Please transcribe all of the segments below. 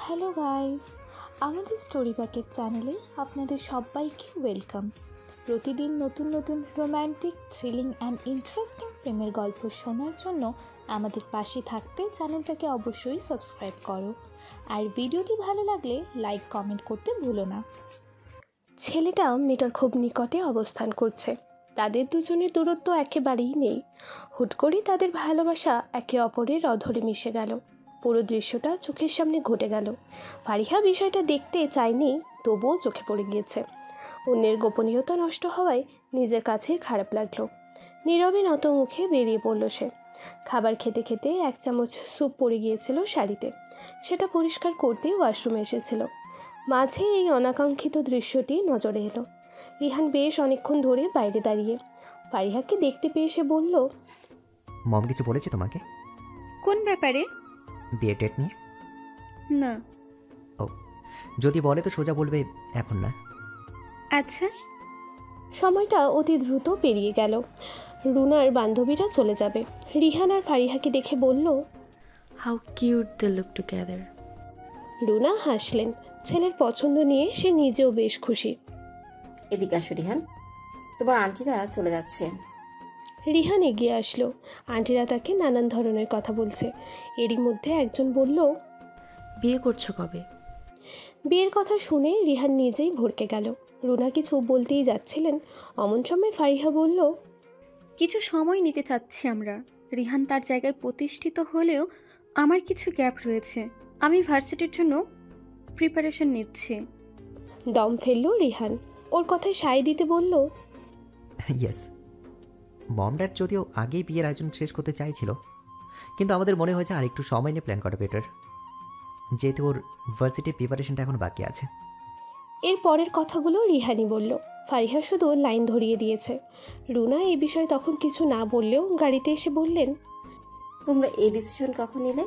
Hello guys, আমাদের story packet চ্যানেলে আপনাদের সবাইকে ওয়েলকাম। প্রতিদিন নতুন নতুন রোম্যান্টিক, থ্রিলিং অ্যান্ড ইন্টারেস্টিং প্রেমের গল্প শোনার জন্য আমাদের পাশে থাকতে চ্যানেলটাকে অবশ্যই সাবস্ক্রাইব করো। আর ভিডিওটি ভালো লাগলে লাইক কমেন্ট করতে ভুলো না। ছেলেটা মেয়েটার খুব নিকটে অবস্থান করছে। তাদের দুজনের দূরত্ব একেবারেই নেই। হুট করেই তাদের ভালোবাসা একে অপরের অধরে মিশে গেল। পুরো দৃশ্যটা চোখের সামনে ঘটে গেল। ফারিহা বিষয়টা দেখতে চায়নি, তবুও চোখে পড়ে গিয়েছে। অন্যের গোপনীয়তা নষ্ট হওয়ায় নিজের কাছে খারাপ লাগলো। নীরবে নত মুখে বেরিয়ে পড়ল সে। খাবার খেতে খেতে এক চামচ স্যুপ পড়ে গিয়েছিল শাড়িতে। সেটা পরিষ্কার করতে ওয়াশরুমে এসেছিল। মাঝে এই অনাকাঙ্ক্ষিত দৃশ্যটি নজরে এলো। রিহান বেশ অনেকক্ষণ ধরে বাইরে দাঁড়িয়ে ফারিহাকে দেখতে পেয়ে সে বলল, মম কিছু বলেছে তোমাকে? কোন ব্যাপারে? বিয়ে ডেট নিয়ে? না। ও, যদি বলে তো সোজা বলবে এখন না। আচ্ছা। সময়টা অতি দ্রুত পেরিয়ে গেল। রুনার বান্ধবীরা চলে যাবে। রিহান আর ফারিহাকে দেখে বলল, how cute they look together. Runa হাসলেন। ছেলের পছন্দ নিয়ে সে নিজেও বেশ খুশি। এদিকে আসো রিহান, তোমার আন্টিরা চলে যাচ্ছে। রিহান এগিয়ে আসলো। আন্টিরা তাকে নানান ধরনের কথা বলছে। এরই মধ্যে একজন বলল, বিয়ে করছো কবে? বিয়ের কথা শুনে রিহান নিজেই ভড়কে গেল। রুনা কিছু বলতেই যাচ্ছিলেন, অমন সময় ফারিহা বলল, কিছু সময় নিতে চাচ্ছি আমরা। রিহান তার জায়গায় প্রতিষ্ঠিত হলেও আমার কিছু গ্যাপ রয়েছে। আমি ভার্সিটির জন্য প্রিপারেশন নিচ্ছি। দম ফেলল রিহান। ওর কথায় সায় দিতে বলল, ইয়েস। মম ড্যাড যদিও আগেই বিয়ের আয়োজন শেষ করতে চাইছিল, কিন্তু আমাদের মনে হয়েছে আর একটু সময় নিয়ে প্ল্যান করা বেটার, যেহেতু ওর ভার্সিটির প্রিপারেশনটা এখন বাকি আছে। এর পরের কথাগুলো রিহানি বলল। ফারিহা শুধু লাইন ধরিয়ে দিয়েছে। রুনা এই বিষয়ে তখন কিছু না বললেও গাড়িতে এসে বললেন, তোমরা এই ডিসিশন কখন নিলে?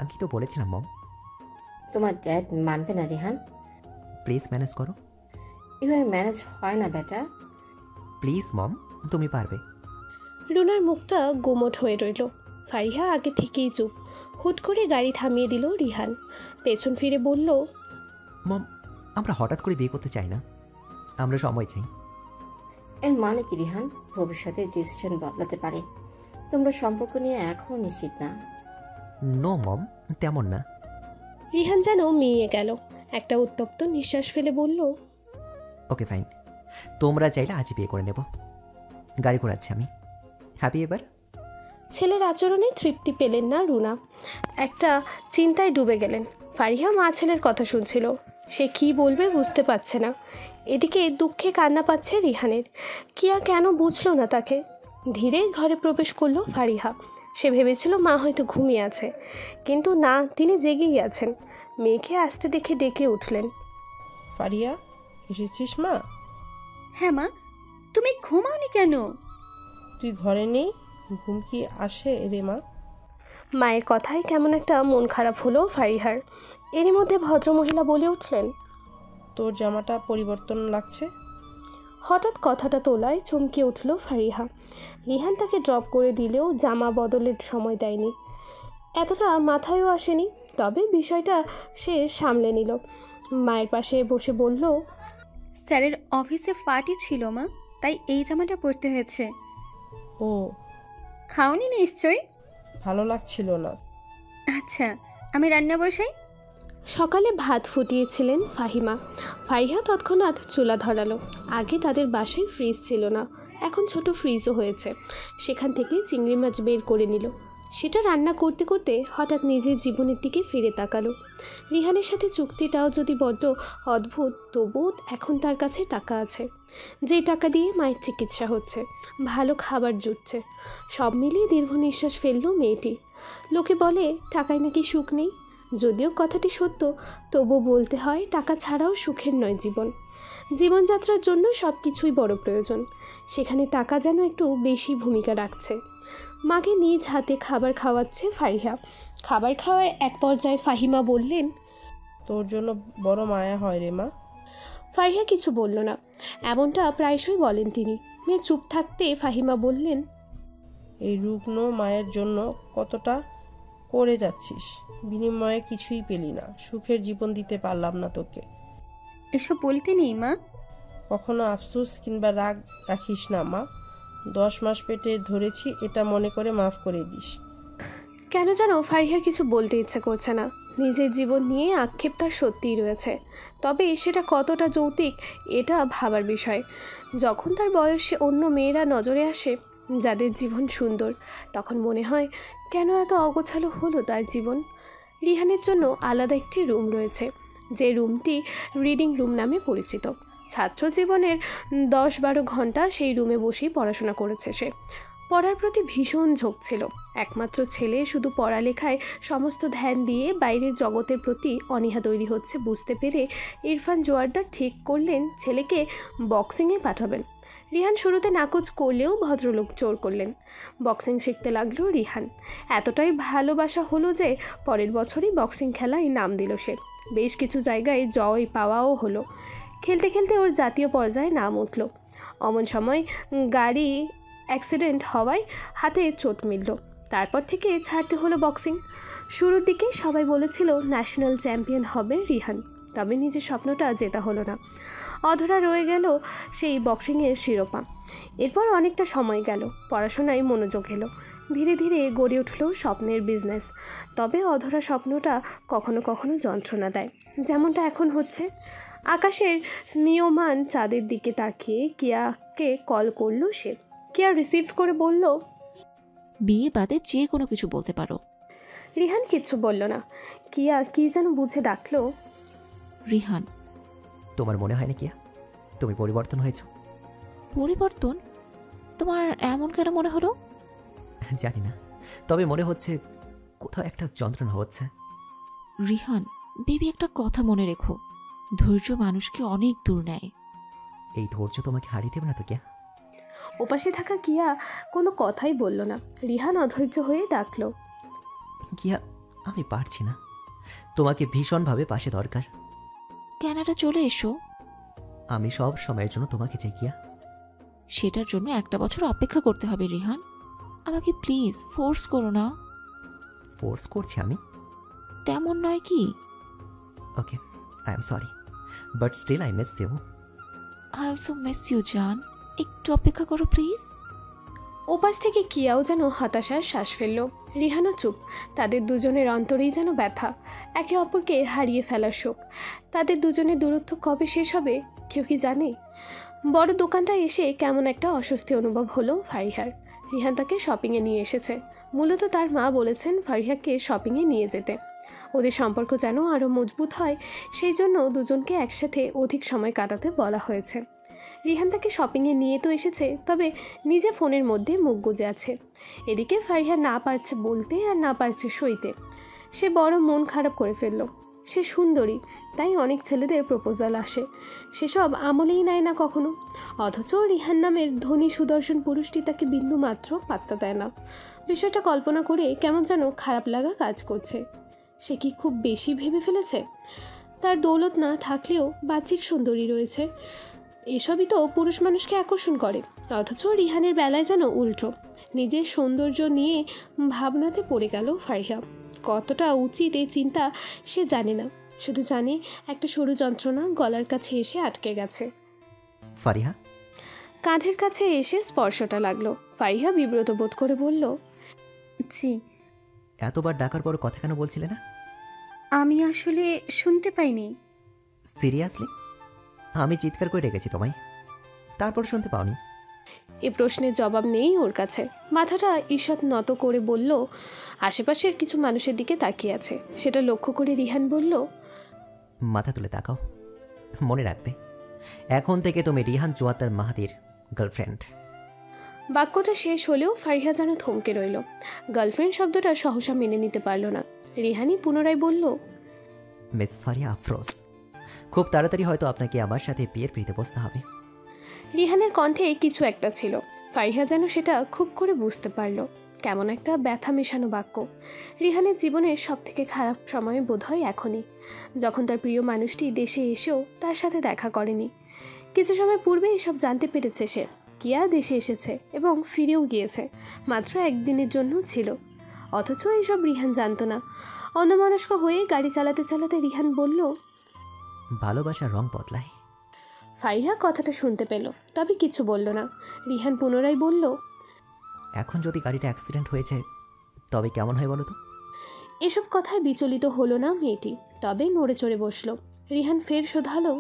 আগে তো বলেছিলাম মম। তোমার ড্যাড মানবে না রিহান। প্লিজ ম্যানেজ করো। এভাবে ম্যানেজ হয় না বেটা। প্লিজ মম, তুমি পারবে। রুনার মুখটা গুমোট হয়ে রইল। ফারিহা আগে থেকেই চুপ। হুট করে গাড়ি থামিয়ে দিল রিহান। পেছন ফিরে বলল, মম, আমরা হঠাৎ করে বিয়ে করতে চাই না, আমরা সময় চাই। এর মানে কি রিহান? ভবিষ্যতে ডিসিশন বদলাতে পারে। তোমরা সম্পর্ক নিয়ে এখনো নিশ্চিত না? নো মম, তেমন না। রিহান যেন মিয়ে গেল। একটা উত্তপ্ত নিঃশ্বাস ফেলে বলল, ওকে ফাইন, তোমরা চাইলে আজই বিয়ে করে নেব। গাড়ি ঘোরাচ্ছি আমি। হ্যাপি এবার? ছেলের আচরণে তৃপ্তি পেলেন না রুনা। একটা চিন্তায় ডুবে গেলেন। ফারিহা মা ছেলের কথা শুনছিল। সে কি বলবে বুঝতে পারছে না। এদিকে দুঃখে কান্না পাচ্ছে রিহানের। কিয়া কেন বুঝলো না তাকে। ধীরে ঘরে প্রবেশ করলো ফারিহা। সে ভেবেছিল মা হয়তো ঘুমিয়ে আছে, কিন্তু না, তিনি জেগেই আছেন। মেয়েকে আসতে দেখে ডেকে উঠলেন, ফারিয়া, এসেছিস মা? হ্যাঁ মা, তুমি ঘুমাওনি কেন? তুই ঘরে নেই? ঘুম কি আসে রে মা? মায়ের কথায় কেমন একটা মন খারাপ হলো ফারিহার। এরই মধ্যে ভদ্রমহিলা বলে উঠলেন, তোর জামাটা পরিবর্তন লাগছে। হঠাৎ কথাটা তোলায় চমকে উঠল ফারিহা। রিহান তাকে ড্রপ করে দিলেও জামা বদলের সময় দেয়নি। এতটা মাথায়ও আসেনি। তবে বিষয়টা সে সামলে নিল। মায়ের পাশে বসে বলল, স্যারের অফিসে পার্টি ছিল মা, তাই এই জামাটা পরতে হয়েছে। ও, খাওনি নিশ্চয়ই? ভালো লাগছিল না। আচ্ছা, আমি রান্না বসাই। সকালে ভাত ফুটিয়েছিলেন ফাহিমা। ফারিহা তৎক্ষণাৎ চুলা ধরালো। আগে তাদের বাসায় ফ্রিজ ছিল না, এখন ছোট ফ্রিজও হয়েছে। সেখান থেকে চিংড়ি মাছ বের করে নিল। সেটা রান্না করতে করতে হঠাৎ নিজের জীবনের দিকে ফিরে তাকালো। রিহানের সাথে চুক্তিটাও যদি বড্ড অদ্ভুত, তবুও এখন তার কাছে টাকা আছে। যেই টাকা দিয়ে মায়ের চিকিৎসা হচ্ছে, ভালো খাবার জুটছে। সব মিলিয়ে দীর্ঘ নিঃশ্বাস ফেলল মেয়েটি। লোকে বলে টাকায় নাকি সুখ নেই। যদিও কথাটি সত্য, তবু বলতে হয় টাকা ছাড়াও সুখের নয় জীবন। জীবনযাত্রার জন্য সব কিছুই বড় প্রয়োজন। সেখানে টাকা যেন একটু বেশি ভূমিকা রাখছে। মাকে নিজ হাতে খাবার খাওয়াচ্ছে ফারিহা। খাবার খাওয়ার এক পর্যায়ে ফাহিমা বললেন, তোর জন্য বড় মায়া হয় রে মা। ফারিহা কিছু বলল না। এমনটা প্রায়শই বলেন তিনি। মেয়ে চুপ থাকতে ফাহিমা বললেন, এই রুগ্ন মায়ের জন্য কতটা করে যাচ্ছিস, বিনিময়ে কিছুই পেলি না, সুখের জীবন দিতে পারলাম না তোকে। এসব বলতে নেই মা। কখনো আফসোস কিংবা রাগ রাখিস না মা। 10 মাস পেটে ধরেছি, এটা মনে করে মাফ করে দিস। কেন যেন ফারিহার কিছু বলতে ইচ্ছে করছে না। নিজের জীবন নিয়ে আক্ষেপ তার সত্যিই রয়েছে, তবে সেটা কতটা যৌক্তিক এটা ভাবার বিষয়। যখন তার বয়সে অন্য মেয়েরা নজরে আসে যাদের জীবন সুন্দর, তখন মনে হয় কেন এত অগোছালো হলো তার জীবন। রিহানের জন্য আলাদা একটি রুম রয়েছে, যে রুমটি রিডিং রুম নামে পরিচিত। ছাত্র জীবনের 10-12 ঘন্টা সেই রুমে বসেই পড়াশোনা করেছে সে। পড়ার প্রতি ভীষণ ঝোঁক ছিল। একমাত্র ছেলে, শুধু পড়ালেখায় সমস্ত ধ্যান দিয়ে বাইরের জগতের প্রতি অনীহা তৈরি হচ্ছে বুঝতে পেরে ইরফান জোয়ারদার ঠিক করলেন ছেলেকে বক্সিংয়ে পাঠাবেন। রিহান শুরুতে নাকচ করলেও ভদ্রলোক জোর করলেন। বক্সিং শিখতে লাগলো রিহান। এতটাই ভালোবাসা হলো যে পরের বছরই বক্সিং খেলায় নাম দিল সে। বেশ কিছু জায়গায় জয় পাওয়াও হলো। খেলতে খেলতে ওর জাতীয় পর্যায়ে নাম উঠল। অমন সময় গাড়ি অ্যাক্সিডেন্ট হওয়ায় হাতে চোট মিলল। তারপর থেকে ছাড়তে হলো বক্সিং। শুরুর দিকে সবাই বলেছিল ন্যাশনাল চ্যাম্পিয়ন হবে রিহান, তবে নিজের স্বপ্নটা জেতা হলো না। অধরা রয়ে গেল সেই বক্সিংয়ের শিরোপা। এরপর অনেকটা সময় গেল, পড়াশোনায় মনোযোগ এলো। ধীরে ধীরে গড়ে উঠল স্বপ্নের বিজনেস। তবে অধরা স্বপ্নটা কখনো কখনো যন্ত্রণা দেয়, যেমনটা এখন হচ্ছে। আকাশের স্মীয়মান চাঁদের দিকে তাকিয়ে কিয়াকে কল করলো সে। কিয়া রিসিভ করে বলল, বিয়ে বাদে যে কোনো কিছু বলতে পারো। রিহান কিচ্ছু বলল না। কিয়া কি যেন বুঝে ডাকলো, রিহান। তোমার মনে হয় না কিয়া তুমি পরিবর্তন হয়েছ? পরিবর্তন? তোমার এমন কেন মনে হলো? জানি না, তবে মনে হচ্ছে কোথাও একটা যন্ত্রণা হচ্ছে। রিহান বেবি, একটা কথা মনে রেখো, ধৈর্য মানুষকে অনেক দূর নেয়। এই ধৈর্য তোমাকে হারিয়ে দেবে না তো কিয়া? ওপাশে থাকা কিয়া কোনো কথাই বলল না। রিহান অধৈর্য হয়ে ডাকলো, কিয়া আমি পারছি না, তোমাকে ভীষণভাবে পাশে দরকার। ক্যানাডা চলে এসো। আমি সব সময়ের জন্য তোমাকে চাই কিয়া। সেটার জন্য 1 বছর অপেক্ষা করতে হবে রিহান। আমাকে প্লিজ ফোর্স করো না। ফোর্স করছি আমি? তেমন নয় কি? Okay, I am sorry, but still I miss you. I also miss you জান। একটু অপেক্ষা করো প্লিজ। ওপাশ থেকে কিয়াও যেন হতাশার শ্বাস ফেলল। রিহানও চুপ। তাদের দুজনের অন্তরেই যেন ব্যথা, একে অপরকে হারিয়ে ফেলার শোক। তাদের দুজনের দূরত্ব কবে শেষ হবে কেউ কি জানে? বড় দোকানটায় এসে কেমন একটা অস্বস্তি অনুভব হলো ফারিহার। রিহান তাকে শপিংয়ে নিয়ে এসেছে। মূলত তার মা বলেছেন ফারিহাকে শপিংয়ে নিয়ে যেতে। ওদের সম্পর্ক যেন আরও মজবুত হয়, সেই জন্য দুজনকে একসাথে অধিক সময় কাটাতে বলা হয়েছে। রিহান তাকে শপিংয়ে নিয়ে তো এসেছে, তবে নিজে ফোনের মধ্যে মুখ গুজে আছে। এদিকে ফারিহা না পারছে বলতে আর না পারছে সইতে। সে বড় মন খারাপ করে ফেলল। সে সুন্দরী, তাই অনেক ছেলেদের প্রপোজাল আসে, সেসব আমলেই নেয় না কখনো। অথচ রিহান নামের ধনী সুদর্শন পুরুষটি তাকে বিন্দু মাত্র পাত্তা দেয় না। বিষয়টা কল্পনা করে কেমন যেন খারাপ লাগা কাজ করছে। সে কি খুব বেশি ভেবে ফেলেছে? তার দৌলত না থাকলেও বাহ্যিক সুন্দরী রয়েছে, এসবই তো পুরুষ মানুষকে আকর্ষণ করে। অথচ রিহানের বেলায় যেন উল্টো। নিজের সৌন্দর্য নিয়ে ভাবনাতে পড়ে গেল ফারিহা। কতটা উচিত এই চিন্তা সে জানে না, শুধু জানে একটা সরু যন্ত্রণা গলার কাছে এসে আটকে গেছে। ফারিহা? কাঁধের কাছে এসে স্পর্শটা লাগলো। ফারিহা বিব্রত বোধ করে বলল, জি। এতবার ডাকার পর কথা কেন বলছিলে না? আমি আসলে শুনতে পাইনি। সিরিয়াসলি? আমি চিৎকার করে ডেকেছি তোমায়, তারপর শুনতে পাওনি? এ প্রশ্নের জবাব নেই ওর কাছে। মাথাটা ঈষৎ নত করে বলল, আশেপাশের কিছু মানুষের দিকে তাকিয়ে আছে, সেটা লক্ষ্য করে রিহান বলল, মাথা তুলে তাকাও, মনে রাখবে এখন থেকে তুমি রিহান জোয়াতার মাহাতির গার্লফ্রেন্ড। বাক্যটা শেষ হলেও ফারিহা যেন থমকে রইল। গার্লফ্রেন্ড শব্দটা সহসা মেনে নিতে পারল না। রিহানি পুনরায় বলল, মিস ফারিয়া আফরোজ, খুব তাড়াতাড়ি হয়তো আপনাকে আমার সাথে বিয়ের পিড়িতে বসতে হবে। রিহানের কণ্ঠে কিছু একটা ছিল, ফারিহা যেন সেটা খুব করে বুঝতে পারল। কেমন একটা ব্যথা মেশানো বাক্য। রিহানের জীবনের সব থেকে খারাপ সময় বোধহয় এখনই, যখন তার প্রিয় মানুষটি দেশে এসেও তার সাথে দেখা করেনি। কিছু সময় পূর্বে এসব জানতে পেরেছে সে। কিয়া দেশে এসেছে এবং ফিরেও গিয়েছে, মাত্র 1 দিনের জন্য ছিল। অথচ এইসব রিহান জানতো না। অন্যমনস্ক হয়ে গাড়ি চালাতে চালাতে রিহান বলল, ভালোবাসার রং বদলায়। ফারিহা কথাটা শুনতে পেল, তবে কিছু বলল না। রিহান পুনরায় বলল, এখন যদি গাড়িটা অ্যাক্সিডেন্ট হয়েছে তবে কেমন হয় বলো তো? এসব কথায় বিচলিত হলো না মেয়েটি, তবে নড়ে চড়ে বসল। রিহান ফের শোধালো,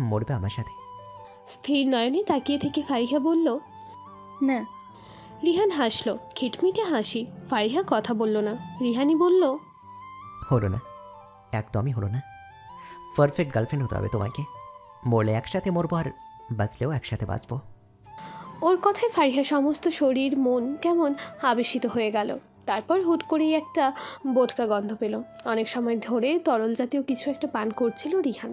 মরবে আমার সাথে? স্থির নয়নে তাকিয়ে থেকে ফারিহা বলল, না। রিহান হাসল, খিটমিটে হাসি। ফারিহা কথা বলল না। রিহানই বলল, হলো না, একদমই হলো না। পারফেক্ট গার্লফ্রেন্ড হতে হবে তোমাকে। মরলে একসাথে মরবো, আর বাঁচলেও একসাথে বাঁচবো। ওর কথায় ফারিহা সমস্ত শরীর মন কেমন আবেশিত হয়ে গেল। তারপর হুট করেই একটা বোটকা গন্ধ পেল। অনেক সময় ধরে তরল জাতীয় কিছু একটা পান করছিল রিহান।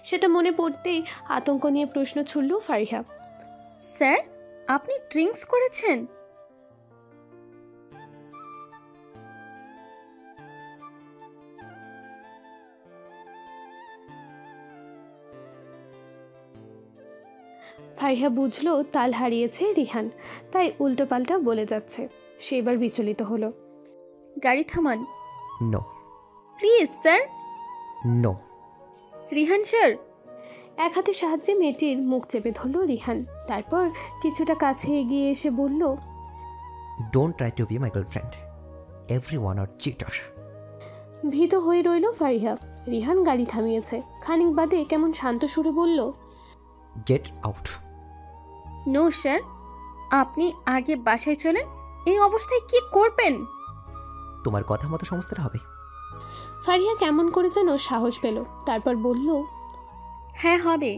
সেটা মনে পড়তেই আতঙ্ক নিয়ে প্রশ্ন ছুড়ল ফারিহা, স্যার, আপনি ড্রিঙ্কস করেছেন? ফারিহা বুঝলো তাল হারিয়েছে রিহান, তাই উল্টোপাল্টা বলে যাচ্ছে। সে এবার বিচলিত হলো। গাড়ি থামান no. Please sir. No. Rihan sir. এক হাতে সাহায্যে মেয়েটির মুখ চেপে ধরল রিহান। তারপর কিছুটা কাছে এগিয়ে এসে বলল, don't try to be my girlfriend, everyone are cheater. ভীত হয়ে রইল ফারিহা। রিহান গাড়ি থামিয়েছে। খানিক বাদে কেমন শান্ত সুরে বলল, গেট আউট। নো স্যার, আপনি আগে বাসায় চলেন। এই অবস্থায় কি করবেন? তোমার কথা মতো সমস্যাটা হবে। ফারিহা কেমন করে যেন সাহস পেল। তারপর বলল, হ্যাঁ হবে।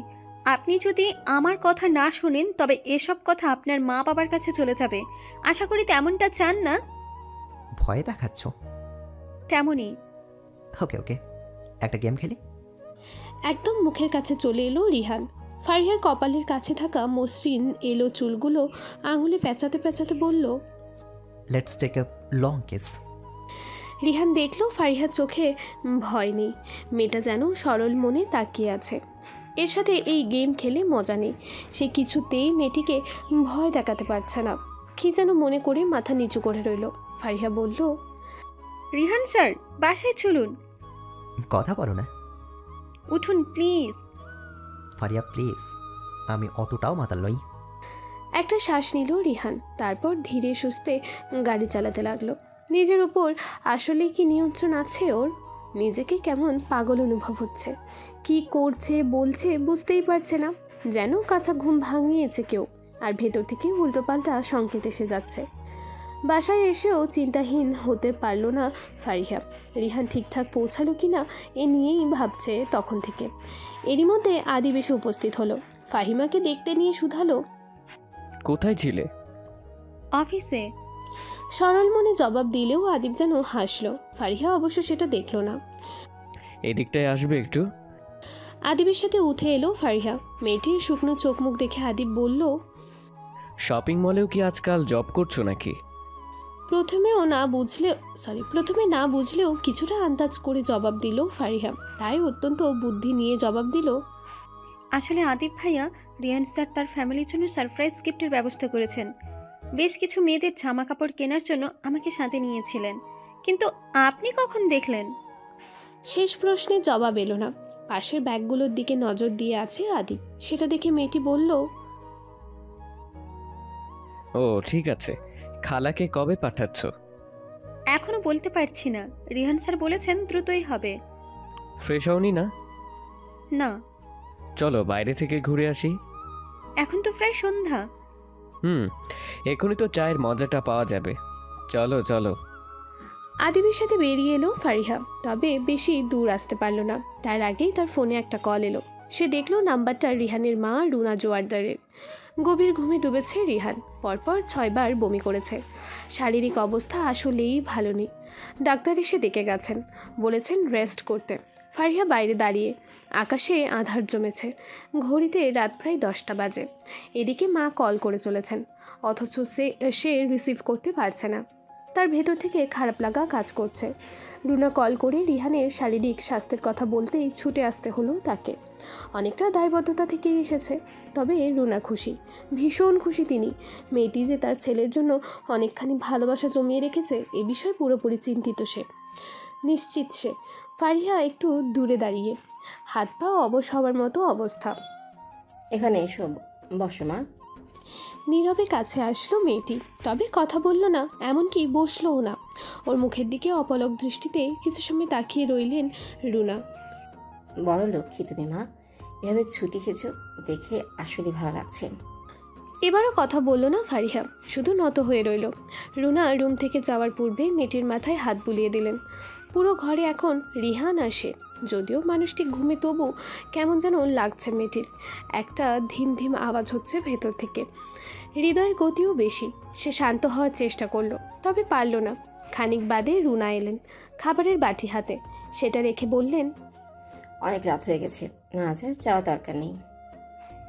আপনি যদি আমার কথা না শুনেন তবে এসব কথা আপনার মা বাবার কাছে চলে যাবে। আশা করি তেমনটা চান না। ভয় দেখাচ্ছ? তেমনই। ওকে ওকে, একটা গেম খেলি। একদম মুখের কাছে চলে এলো রিহান। ফারিহার কপালের কাছে থাকা মসৃণ এলো চুলগুলো আঙুলে পেঁচাতে পেঁচাতে বলল, let's take a long kiss. Rihan দেখলো ফারিহার চোখে ভয় নেই। মেয়েটা যেন সরল মনে তাকিয়ে আছে। এর সাথে এই গেম খেলে মজা নেই। সে কিছুতেই মেয়েটিকে ভয় দেখাতে পারছে না। কি যেন মনে করে মাথা নিচু করে রইল। ফারিহা বলল, রিহান স্যার, বাসায় চলুন। কথা বলো না। উঠুন প্লিজ। ফারিয়া প্লিজ, আমি অতটাও মাতাল নই। একটা শ্বাস নিল রিহান। তারপর ধীরে সুস্থে গাড়ি চালাতে লাগলো। নিজের উপর আসলে কি নিয়ন্ত্রণ আছে ওর? নিজেকে কেমন পাগল অনুভব হচ্ছে। কি করছে বলছে বুঝতেই পারছে না। যেন কাঁচা ঘুম ভাঙিয়েছে কেউ, আর ভেতর থেকে উল্টোপাল্টা সংকেত এসে যাচ্ছে। বাসায় এসেও চিন্তাহীন হতে পারল না ফারিহা। রিহান ঠিকঠাক পৌঁছালো কি না এ নিয়েই ভাবছে তখন থেকে। এরই মধ্যে আদিব এসে উপস্থিত হলো। ফাহিমাকে দেখতে নিয়ে শুধালো, কোথায় ছিলে? অফিসে। সরল মনে জবাব দিলেও আদিব যেন হাসলো। ফারিহা অবশ্য সেটা দেখল না। এদিকটায় আসবে একটু? আদিবের সাথে উঠে এলো ফারিহা। মেয়েটির শুকনো চোখ মুখ দেখে আদিব বলল, শপিং মলেও কি আজকাল জব করছো নাকি? প্রথমে না বুঝলেও কিছুটা আন্দাজ করে জবাব দিল ফারিহা। তাই অত্যন্ত বুদ্ধি নিয়ে জবাব দিল, আসলে আদিব ভাইয়া, রিয়ান স্যার তার ফ্যামিলির জন্য সারপ্রাইজ গিফটের ব্যবস্থা করেছেন। বেশ কিছু মেয়েদের জামা কাপড় কেনার জন্য আমাকে সাথে নিয়েছিলেন। কিন্তু আপনি কখন দেখলেন? শেষ প্রশ্নে জবাব এলো না। পাশের ব্যাগগুলোর দিকে নজর দিয়ে আছে আদিব। সেটা দেখে মেয়েটি বলল, ও ঠিক আছে, খালাকে কবে পাঠাচ্ছ? এখনো বলতে পারছি না। রিহান স্যার বলেছেন দ্রুতই হবে। ফ্রেশ হওনি না? না। চলো বাইরে থেকে ঘুরে আসি। এখন তো প্রায় সন্ধ্যা। এখনই তো চায়ের মজাটা পাওয়া যাবে। চলো চলো। আদিবের সাথে বেরিয়ে এলো ফারিহা। তবে বেশি দূর আসতে পারল না। তার আগেই তার ফোনে একটা কল এলো। সে দেখলো নাম্বারটা রিহানের মা রুনা জোয়ারদারের। গভীর ঘুমে ডুবেছে রিহান। পরপর 6 বার বমি করেছে। শারীরিক অবস্থা আসলেই ভালো নেই। ডাক্তার এসে দেখে গেছেন, বলেছেন রেস্ট করতে। ফারিহা বাইরে দাঁড়িয়ে। আকাশে আঁধার জমেছে। ঘড়িতে রাত প্রায় 10টা বাজে। এদিকে মা কল করে চলেছেন, অথচ সে রিসিভ করতে পারছে না। তার ভেতর থেকে খারাপ লাগা কাজ করছে। রুনা কল করে রিহানের শারীরিক স্বাস্থ্যের কথা বলতেই ছুটে আসতে হলো তাকে। অনেকটা দায়বদ্ধতা থেকেই এসেছে। তবে রুনা খুশি, ভীষণ খুশি তিনি। মেয়েটি যে তার ছেলের জন্য অনেকখানি ভালোবাসা জমিয়ে রেখেছে এ বিষয়ে পুরোপুরি চিন্তিত সে, নিশ্চিত সে। ফারিহা একটু দূরে দাঁড়িয়ে, হাত পা অবশ হওয়ার মতো অবস্থা। এখানে এসো, বসো মা। নীরবে কাছে আসলো মেয়েটি, তবে কথা বলল না, এমনকি বসলও না। ওর মুখের দিকে অপলক দৃষ্টিতে কিছু সময় তাকিয়ে রইলেন রুনা। বড় লক্ষ্মী তুমি মা, এভাবে ছুটি এসেছো দেখে আসলে ভালো লাগছে। এবারও কথা বলল না ফারিহা, শুধু নত হয়ে রইল। রুনা রুম থেকে যাওয়ার পূর্বে মেয়েটির মাথায় হাত বুলিয়ে দিলেন। পুরো ঘরে এখন রিহান আসে, যদিও মানুষটি ঘুমে, তবু কেমন যেন লাগছে মেয়েটির। একটা ধিম ধিম আওয়াজ হচ্ছে ভেতর থেকে, হৃদয়ের গতিও বেশি। সে শান্ত হওয়ার চেষ্টা করলো, তবে পারল না। খানিক বাদে রুনা এলেন, খাবারের বাটি হাতে। সেটা রেখে বললেন, অনেক রাত হয়ে গেছে, না আজ আর যাওয়া দরকার নেই।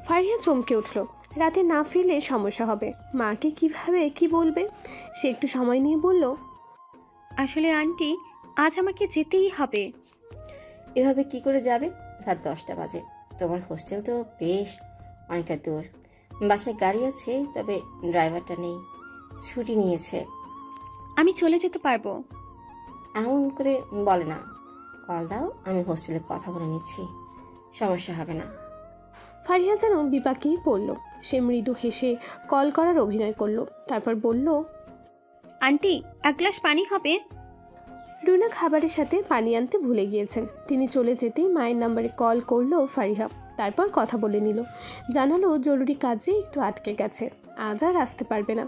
ফারিহা চমকে উঠল। রাতে না ফিরলে সমস্যা হবে, মাকে কিভাবে কি বলবে। সে একটু সময় নিয়ে বলল, আসলে আন্টি, আজ আমাকে যেতেই হবে। এভাবে কি করে যাবে? রাত 10টা বাজে, তোমার হোস্টেল তো বেশ অনেকটা দূর। বাসায় গাড়ি আছে, তবে ড্রাইভারটা নেই, ছুটি নিয়েছে। আমি চলে যেতে পারবো। এমন করে বলে না, কল দাও, আমি হোস্টেলে কথা বলে নিচ্ছি, সমস্যা হবে না। ফারিহা যেন বিপাকেই পড়ল। সে মৃদু হেসে কল করার অভিনয় করলো, তারপর বলল, আন্টি, এক গ্লাস পানি হবে? রুনা খাবারের সাথে পানি আনতে ভুলে গিয়েছেন। তিনি চলে যেতেই মায়ের নাম্বারে কল করলো ফারিহা, তারপর কথা বলে নিল। জানালো জরুরি কাজে একটু আটকে গেছে, আজ আর আসতে পারবে না।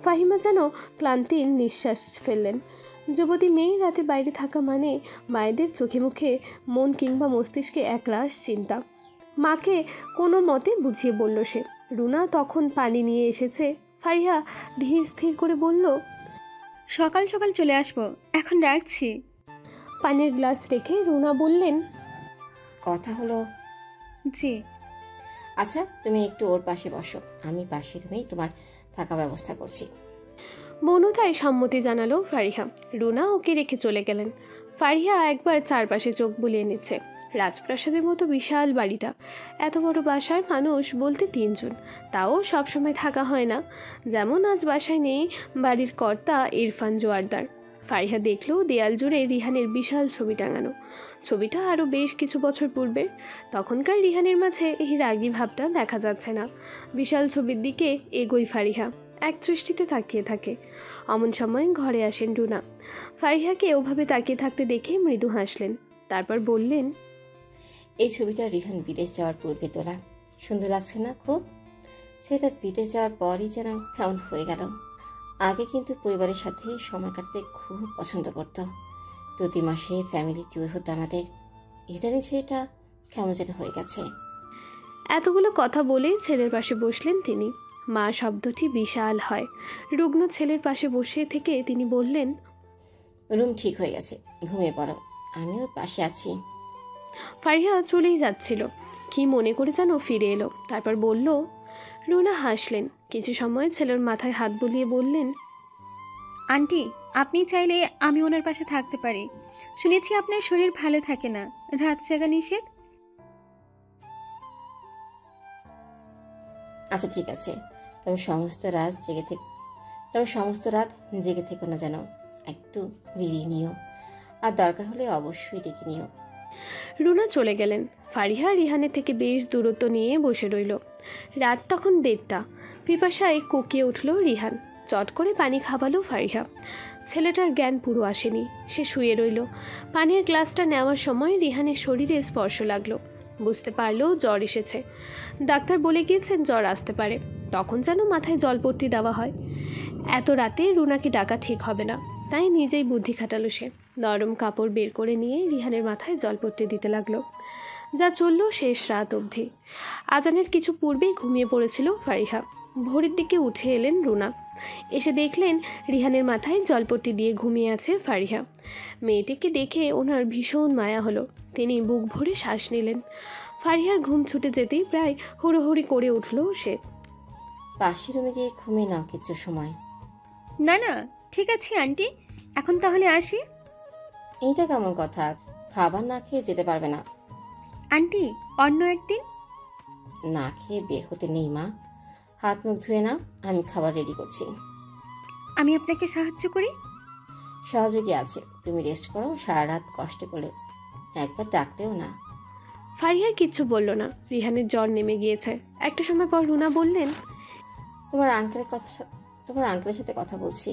ফাহিমা যেন ক্লান্তির নিঃশ্বাস ফেললেন। যুবতী মেয়ে রাতে বাইরে থাকা মানে মায়েদের চোখে মুখে, মন কিংবা মস্তিষ্কে একরাশ চিন্তা। মাকে কোনো মতে বুঝিয়ে বলল সে। রুনা তখন পানি নিয়ে এসেছে। ফারিহা ধীর স্থির করে বলল, সকাল সকাল চলে আসবো, এখন রাখছি। পানির গ্লাস রেখে রুনা বললেন, কথা হলো। জি। আচ্ছা, তুমি একটু ওর পাশে বসো, আমি পাশের রুমেই তোমার থাকা ব্যবস্থা করছি। মৌনতায় সম্মতি জানালো ফারিহা। রুনা ওকে রেখে চলে গেলেন। ফারিহা একবার চারপাশে চোখ বুলিয়ে নিচ্ছে। রাজপ্রাসাদের মতো বিশাল বাড়িটা, এত বড় বাসায় মানুষ বলতে 3 জন, তাও সবসময় থাকা হয় না। যেমন আজ বাসায় নেই বাড়ির কর্তা ইরফান জোয়ারদার। ফারিহা দেখলো দেয়াল জুড়ে রিহানের বিশাল ছবি টাঙানো। ছবিটা আরও বেশ কিছু বছর পূর্বের। তখনকার রিহানের মাঝে এই রাগী ভাবটা দেখা যাচ্ছে না। বিশাল ছবির দিকে এগোই ফারিহা, এক দৃষ্টিতে তাকিয়ে থাকে। অমন সময় ঘরে আসেন রুনা। ফারিহাকে ওভাবে তাকিয়ে থাকতে দেখে মৃদু হাসলেন, তারপর বললেন, এই ছবিটা রিহান বিদেশ যাওয়ার পূর্বে তোলা, সুন্দর লাগছে না খুব? সেটা বিদেশ যাওয়ার পরই যেন কেমন হয়ে গেল। আগে কিন্তু পরিবারের সাথে সময় কাটাতে খুব পছন্দ করত। প্রতি মাসে ফ্যামিলি ট্যুর হতো আমাদের। ইদানিং সেটা কেমন যেন হয়ে গেছে। এতগুলো কথা বলে ছেলের পাশে বসলেন তিনি। মা শব্দটি বিশাল হয়। রুগ্ন ছেলের পাশে বসে থেকে তিনি বললেন, রুম ঠিক হয়ে গেছে, ঘুমিয়ে পড়ো, আমিও পাশে আছি। ফারিহা চলেই যাচ্ছিল, কি মনে করে যেন ফিরে এলো, তারপর বলল। রুনা হাসলেন। কিছু সময় ছেলের মাথায় হাত বুলিয়ে বললেন, আন্টি, আপনি চাইলে আমি ওনার পাশে থাকতে পারি। শুনেছি আপনার শরীর ভালো থাকে না, রাত জাগা নিষেধ। আচ্ছা ঠিক আছে, তবে সমস্ত রাত জেগে থেকো না যেন, একটু জিরিয়ে নিও, আর দরকার হলে অবশ্যই ডেকে নিও। রুনা চলে গেলেন। ফারিহা রিহানের থেকে বেশ দূরত্ব নিয়ে বসে রইল। রাত তখন 1:30। পিপাসায় কুকিয়ে উঠল রিহান। চট করে পানি খাওয়ালো ফারিহা। ছেলেটার জ্ঞান পুরো আসেনি, সে শুয়ে রইল। পানির গ্লাসটা নেওয়ার সময় রিহানের শরীরে স্পর্শ লাগলো। বুঝতে পারলো জ্বর এসেছে। ডাক্তার বলে গিয়েছেন জ্বর আসতে পারে। তখন যেন মাথায় জলপট্টি দেওয়া হয়। এত রাতে রুনাকে ডাকা ঠিক হবে না, তাই নিজেই বুদ্ধি খাটালো সে। নরম কাপড় বের করে নিয়ে রিহানের মাথায় জলপট্টি দিতে লাগলো। যা চলল শেষ রাত অবধি। আজানের কিছু পূর্বেই ঘুমিয়ে পড়েছিল ফারিহা। ভোরের দিকে উঠে এলেন রুনা। এসে দেখলেন রিহানের মাথায় জলপট্টি দিয়ে ঘুমিয়ে আছে ফারিহা। মেয়েটিকে দেখে ওনার ভীষণ মায়া হলো। তিনি বুক ভরে শ্বাস নিলেন। ফারিহার ঘুম ছুটে যেতেই প্রায় হুড়োহুড়ি করে উঠল সে। পাশের রুমে গিয়ে ঘুমিয়ে নাও কিছু সময়। না না, ঠিক আছে আন্টি, এখন তাহলে আসি। এইটা কেমন কথা? খাবার না খেয়ে যেতে পারবে না। আন্টি, অন্য একদিন। না খেয়ে বের হতে নেই মা। হাত মুখ ধুয়ে নাও, আমি খাবার রেডি করছি। আমি আপনাকে সাহায্য করি। সহযোগী আছে, তুমি রেস্ট করো। সারা রাত কষ্ট করলে, একবার ডাকলেও না। ফারিহা কিচ্ছু বলল না। রিহানের জ্বর নেমে গিয়েছে। একটা সময় পর রুনা বললেন, তোমার আঙ্কেলের সাথে কথা বলছি।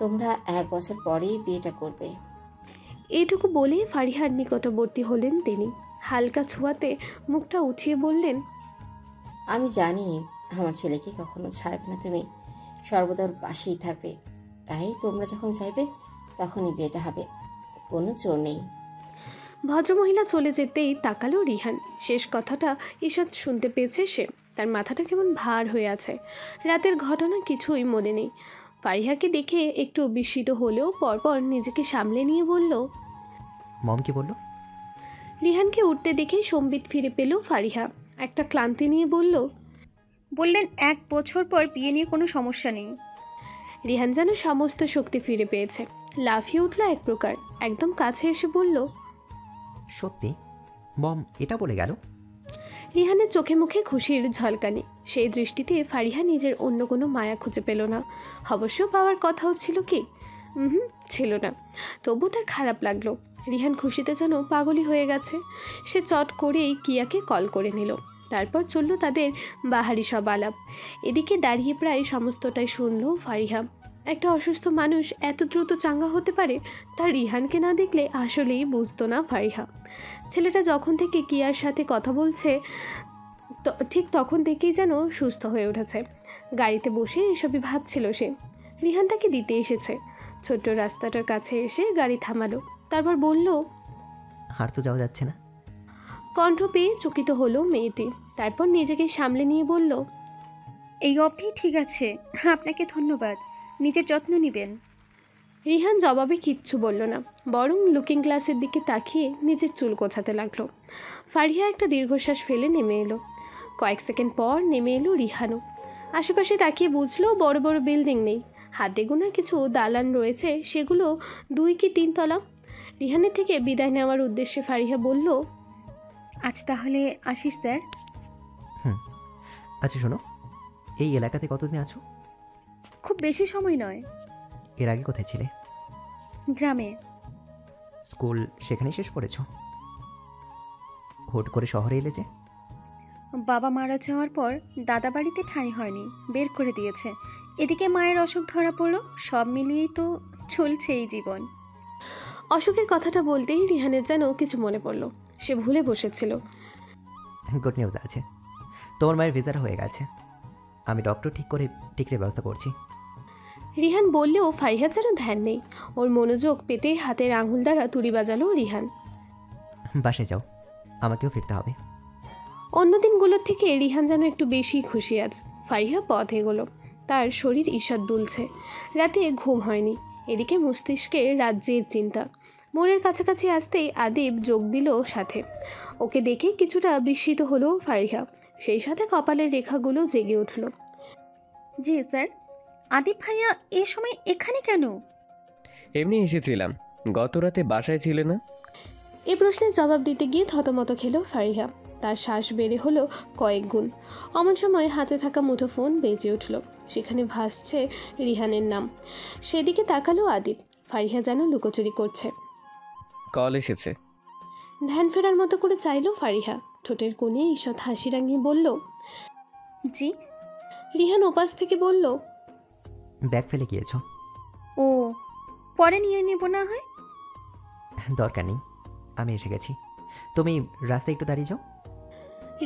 তোমরা 1 বছর পরেই বিয়েটা করবে। এইটুকু বলেই ফারিহার নিকটবর্তী হলেন তিনি। হালকা ছোঁয়াতে মুখটা উঠিয়ে বললেন, আমি জানি আমার ছেলেকে কখনো ছাড়বে না, তুমি সর্বদা ওর পাশেই থাকবে। তাই তোমরা যখন চাইবে তখনই বিয়েটা হবে, কোনো জোর নেই। ভদ্রমহিলা চলে যেতেই তাকালো রিহান। শেষ কথাটা ঈষৎ শুনতে পেয়েছে সে। তার মাথাটা কেমন ভার হয়ে আছে। রাতের ঘটনা কিছুই মনে নেই। ফারিহাকে দেখে একটু বিস্মিত হলেও পরপর নিজেকে সামলে নিয়ে বলল, মম কি বললো? রিহানকে উঠতে দেখে সম্বিত ফিরে পেল ফারিহা। একটা ক্লান্তি নিয়ে বলল, বললেন 1 বছর পর বিয়ে নিয়ে কোনো সমস্যা নেই। রিহান যেন সমস্ত শক্তি ফিরে পেয়েছে। লাফিয়ে উঠল এক প্রকার। একদম কাছে এসে বলল, সত্যি মম এটা বলে গেল? রিহানের চোখে মুখে খুশির ঝলকানি। সেই দৃষ্টিতে ফারিহা নিজের অন্য কোনো মায়া খুঁজে পেল না। অবশ্য পাওয়ার কথাও ছিল কি? ছিল না। তবু তার খারাপ লাগলো। রিহান খুশিতে যেন পাগলই হয়ে গেছে। সে চট করেই কিয়াকে কল করে নিল। তারপর চলল তাদের বাহারি সব আলাপ। এদিকে দাঁড়িয়ে প্রায় সমস্তটাই শুনল ফারিহা। একটা অসুস্থ মানুষ এত দ্রুত চাঙ্গা হতে পারে, তার রিহানকে না দেখলে আসলেই বুঝতো না ফারিহা। ছেলেটা যখন থেকে কিয়ার সাথে কথা বলছে ঠিক তখন থেকেই যেন সুস্থ হয়ে উঠেছে। গাড়িতে বসে এসবই ভাবছিল সে। রিহান তাকে দিতে এসেছে। ছোট্ট রাস্তাটার কাছে এসে গাড়ি থামালো। তারপর বলল, আর তো যাওয়া যাচ্ছে না। কণ্ঠ পেয়ে চকিত হলো মেয়েটি। তারপর নিজেকে সামলে নিয়ে বলল, এই অবধি ঠিক আছে, আপনাকে ধন্যবাদ। নিজের যত্ন নেবেন। রিহান জবাবে কিচ্ছু বলল না, বরং লুকিং গ্লাসের দিকে তাকিয়ে নিজের চুল গোছাতে লাগলো। ফারিহা একটা দীর্ঘশ্বাস ফেলে নেমে এলো। কয়েক সেকেন্ড পর নেমে এলো রিহানও। আশেপাশে তাকিয়ে বুঝলো বড় বড় বিল্ডিং নেই। হাতে গোনা কিছু দালান রয়েছে, সেগুলো 2 কি 3 তলা। রিহানের থেকে বিদায় নেওয়ার উদ্দেশ্যে ফারিহা বলল, আজ তাহলে আসি স্যার। আচ্ছা শোনো, এই এলাকাতে কতদিন আছো? খুব বেশি সময় নয়। এর আগে কোথায় ছিলে? গ্রামে। স্কুল সেখানেই শেষ করেছো? হুট করে শহরে এলে যে? বাবা মারা যাওয়ার পর দাদা বাড়িতে ঠাঁই হয়নি, বের করে দিয়েছে। এদিকে মায়ের অসুখ ধরা পড়লো। সব মিলিয়েই তো চলছে এই জীবন। অসুখের কথাটা বলতেই রিহানের যেন কিছু মনে পড়ল। সে ভুলে বসেছিল। গুড নিউজ আছে, তোমার মায়ের ভিসাটা হয়ে গেছে। আমি ডক্টর ঠিক করে টিকিটের ব্যবস্থা করছি। রিহান বললেও ফারিহা যেন ধ্যান নেই। ওর মনোযোগ পেতে হাতের আঙুল দ্বারা তুড়ি বাজালো রিহান। বাসায় যাও, আমাকেও ফিরতে হবে। অন্য দিনগুলোর থেকে রিহান যেন একটু বেশি খুশি আজ। ফারিহা পথ এগোলো। তার শরীর ঈষৎ দুলছে। রাতে ঘুম হয়নি। এদিকে মস্তিষ্কে রাজ্যের চিন্তা। মোড়ের কাছাকাছি আসতেই আদিব যোগ দিল সাথে। ওকে দেখে কিছুটা বিস্মিত হলো ফারিহা। সেই সাথে কপালের রেখাগুলো জেগে উঠল। জি স্যার। আদিব ভাইয়া এ সময় এখানে কেন? এমনি এসেছিলাম। গত রাতে বাসায় ছিলে না? এ প্রশ্নের জবাব দিতে গিয়ে থতমত খেল ফারিহা। তার শ্বাস বেড়ে হলো কয়েক গুণ। অমন সময় হাতে থাকা মুঠো ফোন বেজে উঠল। সেখানে ভাসছে রিহানের নাম। সেদিকে তাকালো আদিব। ফারিহা যেন লুকোচুরি করছে। কল এসেছে। ধ্যান ফেরার মতো করে চাইলো ফারিহা। ঠোঁটের কোণে ঈষৎ হাসি রাঙিয়ে বলল, জি। রিহান ওপাশ থেকে বলল, ব্যাগ ফেলে গিয়েছো? ও, পরে নিয়ে নেব না হয়। দরকার নেই, আমি এসে গেছি। তুমি রাস্তায় একটু দাঁড়িয়ে যাও।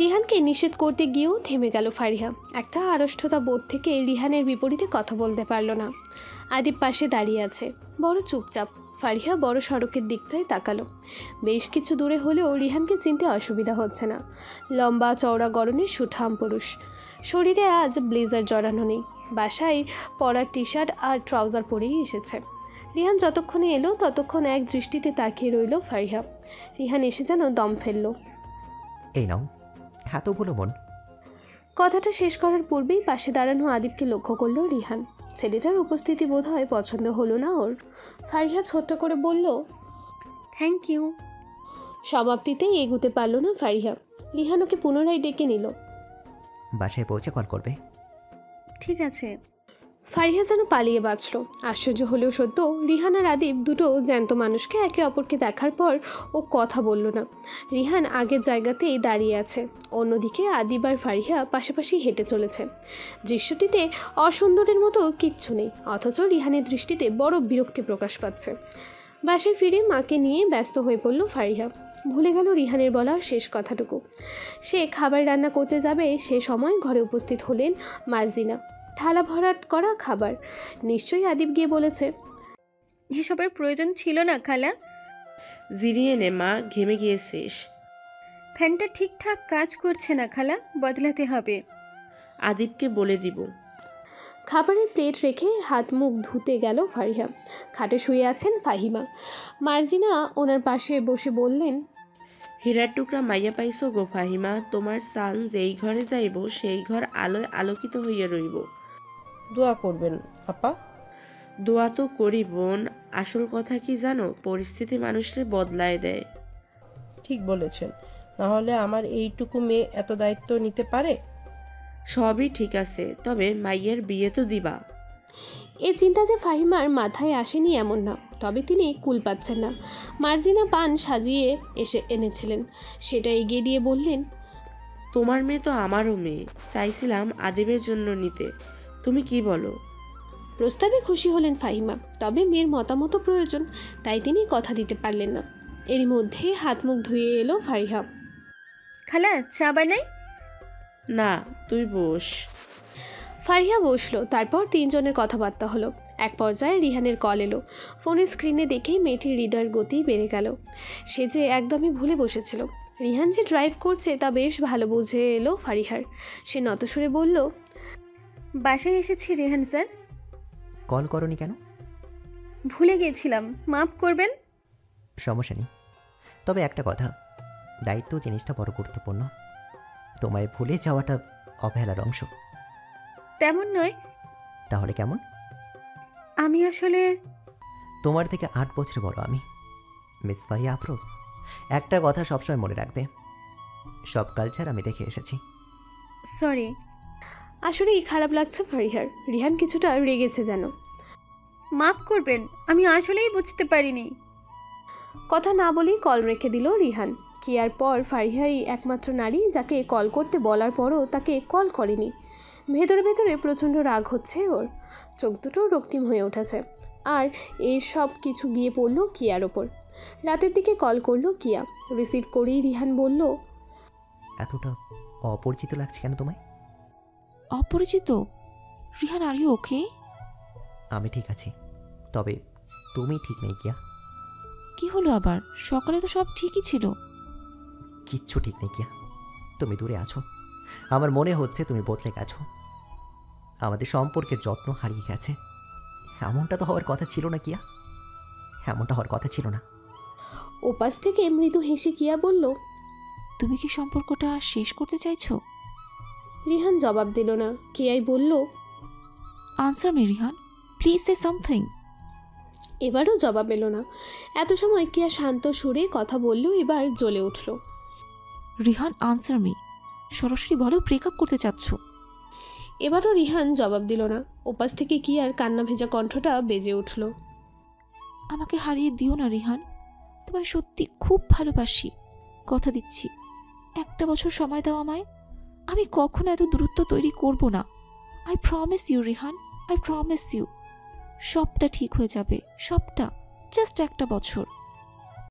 রিহানকে নিষেধ করতে গিয়েও থেমে গেল ফারিহা। একটা আড়ষ্ঠতা বোধ থেকে রিহানের বিপরীতে কথা বলতে পারল না। আদিব পাশে দাঁড়িয়ে আছে, বড় চুপচাপ। ফারিহা বড় সড়কের দিকটায় তাকালো। বেশ কিছু দূরে হলেও রিহানকে চিনতে অসুবিধা হচ্ছে না। লম্বা চওড়া গড়নের সুঠাম পুরুষ। শরীরে আজ ব্লেজার জড়ানো নেই। বাসায় পরার টি শার্ট আর ট্রাউজার পরেই এসেছে। রিহান যতক্ষণে এলো ততক্ষণ এক দৃষ্টিতে তাকিয়ে রইল ফারিহা। রিহান এসে যেন দম ফেলল। এই নাও, এত ভুলো মন। কথাটা শেষ করার পূর্বেই পাশে দাঁড়ানো আদিবকে লক্ষ্য করলো রিহান। ছেলেটার উপস্থিতি বোধহয় পছন্দ হলো না ওর। ফারিহা ছোট্ট করে বলল, থ্যাংক ইউ। সমাপ্তিতেই এগুতে পারল না ফারিহা। রিহান ওকে পুনরায় ডেকে নিল। বাসায় পৌঁছে কল করবে। ঠিক আছে। ফারিহা যেন পালিয়ে বাঁচল। আশ্চর্য হলেও সত্য, রিহান আর আদিব দুটো জ্যান্ত মানুষকে একে অপরকে দেখার পর ও কথা বলল না। রিহান আগের জায়গাতেই দাঁড়িয়ে আছে, অন্যদিকে আদিব আর ফারিহা পাশাপাশি হেঁটে চলেছে। দৃশ্যটিতে অসুন্দরের মতো কিচ্ছু নেই, অথচ রিহানের দৃষ্টিতে বড় বিরক্তি প্রকাশ পাচ্ছে। বাসায় ফিরে মাকে নিয়ে ব্যস্ত হয়ে পড়ল ফারিহা। ভুলে গেল রিহানের বলা শেষ কথাটুকু। সে খাবার রান্না করতে যাবে, সে সময় ঘরে উপস্থিত হলেন মার্জিনা। থালা ভরাট করা খাবার। নিশ্চয়ই আদিব গিয়ে বলেছে। এসবের প্রয়োজন ছিল না খালা। জিরিয়ে নে মা, ঘেমে গিয়েছিস। ফ্যানটা ঠিকঠাক কাজ করছে না খালা, বদলাতে হবে। আদিবকে বলে দিব। খাবারের প্লেট রেখে হাত মুখ ধুতে গেল ফারিহা। খাটে শুয়ে আছেন ফাহিমা। মার্জিনা ওনার পাশে বসে বললেন, হীরার টুকরা মাইয়া পাইছো গো ফাহিমা, তোমার সান যেই ঘরে যাইব সেই ঘর আলোয় আলোকিত হইয়া রইব। দোয়া করবেন আপা। দোয়া তো করি বোন, আসল কথা কি জানো, পরিস্থিতি মানুষকে বদলায় দেয়। ঠিক বলেছেন, না হলে আমার এইটুকু মেয়ে এত দায়িত্ব নিতে পারে? সবই ঠিক আছে, তবে মাইয়ের বিয়ে তো দিবা। এই চিন্তা যে ফাহিমার মাথায় আসেনি এমন না, তবে তিনি কুল পাচ্ছেন না। মার্জিনা পান সাজিয়ে এনেছিলেন, সেটা এগিয়ে দিয়ে বললেন, তোমার মেয়ে তো আমারও মেয়ে, চাইছিলাম আদিবের জন্য নিতে, তুমি কি বলো? প্রস্তাবে খুশি হলেন ফাহিমা, তবে মেয়ের মতামত প্রয়োজন, তাই তিনি কথা দিতে পারলেন না। এরই মধ্যে হাত মুখ ধুয়ে এলো ফারিহা। খালা চা বানাই? না, তুই বস। ফারিহা বসলো। তারপর তিনজনের কথাবার্তা হলো। এক পর্যায়ে রিহানের কল এলো। ফোনের স্ক্রিনে দেখেই মেয়েটির হৃদয়ের গতি বেড়ে গেল। সে যে একদমই ভুলে বসেছিল। রিহান যে ড্রাইভ করছে তা বেশ ভালো বুঝে এলো ফারিহার। সে নতসুরে বলল, বাসায় এসেছি রেহান স্যার। কল করনি কেন? ভুলে গেছিলাম, মাফ করবেন। সমস্যা নেই, তবে একটা কথা, দায়িত্ব জিনিসটা বড় গুরুত্বপূর্ণ। তোমায় ভুলে যাওয়াটা অবহেলার অংশ। তেমন নয়। তাহলে কেমন? আমি আসলে তোমার থেকে 8 বছর বড় আমি, মিস ফারিয়া আফরোজ। একটা কথা সবসময় মনে রাখবে, সব কালচার আমি দেখে এসেছি। সরি। আসলেই খারাপ লাগছে ফারিহার। রিহান কিছুটা রেগেছে যেন। মাফ করবেন, আমি আসলেই বুঝতে পারিনি। কথা না বলেই কল রেখে দিল রিহান। কিয়ার পর ফারিহারই একমাত্র নারী যাকে কল করতে বলার পরও তাকে কল করেনি। ভেতরে ভেতরে প্রচণ্ড রাগ হচ্ছে ওর, চোখ দুটো রক্তিম হয়ে উঠেছে। আর এই সব কিছু গিয়ে পড়ল কিয়ার ওপর। রাতের দিকে কল করলো কিয়া। রিসিভ করেই রিহান বলল, এতটা অপরিচিত লাগছে কেন তোমায়? অপরিচিত? Rihan, are you okay? আমি ঠিক আছি, তবে তুমি ঠিক নেই কিয়া। কি হলো আবার? সকালে তো সব ঠিকই ছিল। কিচ্ছু ঠিক নেই কিয়া, তুমি দূরে আছো। আমার মনে হচ্ছে তুমি বদলে গেছো। আমাদের সম্পর্কের যত্ন হারিয়ে গেছে। এমনটা তো হওয়ার কথা ছিল না কিয়া, এমনটা হওয়ার কথা ছিল না। ওপাশ থেকে মৃদু হেসে কিয়া বলল, তুমি কি সম্পর্কটা শেষ করতে চাইছো? রিহান জবাব দিল না। কিয়াই বলল, answer me Rihan, please say something. এবারও জবাব এলো না। এত সময় কিয়া শান্ত সুরে কথা বললেও এবার জ্বলে উঠল। রিহান, আনসার মি, সরাসরি বলো ব্রেকআপ করতে চাচ্ছ। এবারও রিহান জবাব দিল না। ওপাশ থেকে কিয়ার কান্না ভেজা কণ্ঠটা বেজে উঠল। আমাকে হারিয়ে দিও না রিহান, তোমায় সত্যি খুব ভালোবাসি। কথা দিচ্ছি, 1 বছর সময় দাও আমায়। আমি কখনো এত দূরত্ব তৈরি করব না। I promise you Rihan, I promise you. সবটা ঠিক হয়ে যাবে, সবটা। জাস্ট 1 বছর।